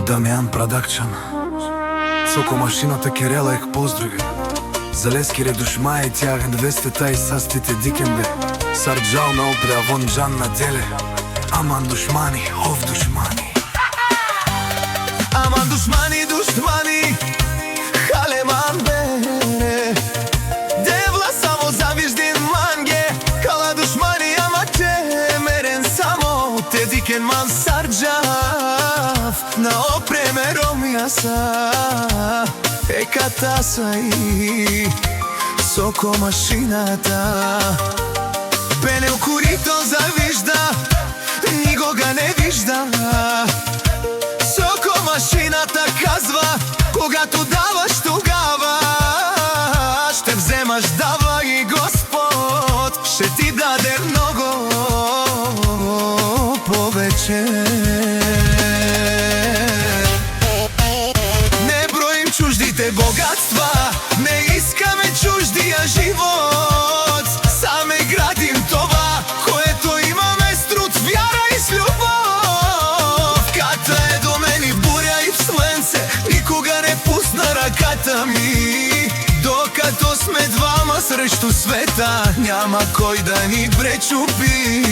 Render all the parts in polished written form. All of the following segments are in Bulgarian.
Дамян Продакшн. Соко машината Керела ех поздрави. Залескире душма и тях 200 тай састите дикенде. Сарджал на опря вон джан на деле. Аман душмани, ов душмани. Aman dušmani, haleman bere. Devla samo zaviždin mange, kala dušmani ama temeren samo te diken man sarđav na opreme romijasa. Ekata i soko mašinata pene u kurito zavižda, nikoga ne vižda. Машината казва, когато даваш, тогава ще вземаш, дава и Господ ще ти даде много повече. Не броим чуждите богатства, не искаме чуждия живот. Саме градим това, което имаме с труд, вяра и с любов. Ката е до мен и никога не пусна ръката ми. Докато сме двама срещу света, няма кой да ни пречупи.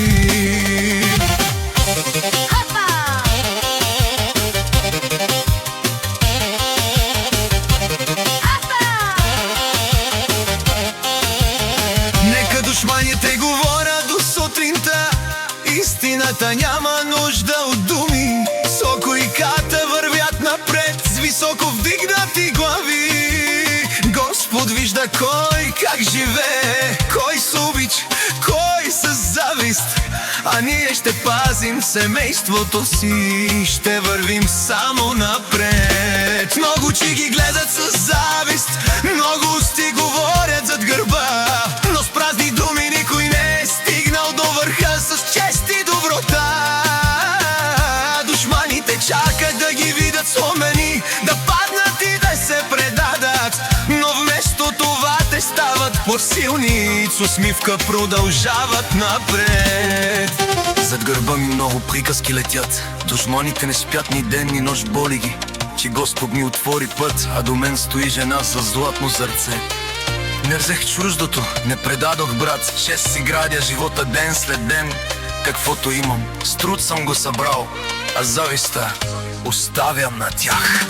Нека душманите говорят до сутринта, истината няма нужда от думи. Соко и Ката вървят напред с високо вдигнати глави. Господ вижда кой как живее, кой с обич, кой с завист. А ние ще пазим семейството си, ще вървим само напред. Много очи ги гледат с завист, много усти говорят зад гърба, но с празни думи никой не е стигнал до върха с чест и доброта. Душманите чакат да ги видят сломени, да паднат и да се предадат, но вместо това те стават по-силни, с усмивка продължават напред. Зад гърба ми много приказки летят, душманите не спят ни ден, ни нощ, боли ги, че Господ ми отвори път, а до мен стои жена с златно сърце. Не взех чуждото, не предадох брат, чест си градя живота ден след ден. Каквото имам, с труд съм го събрал, а зависта оставям на тях.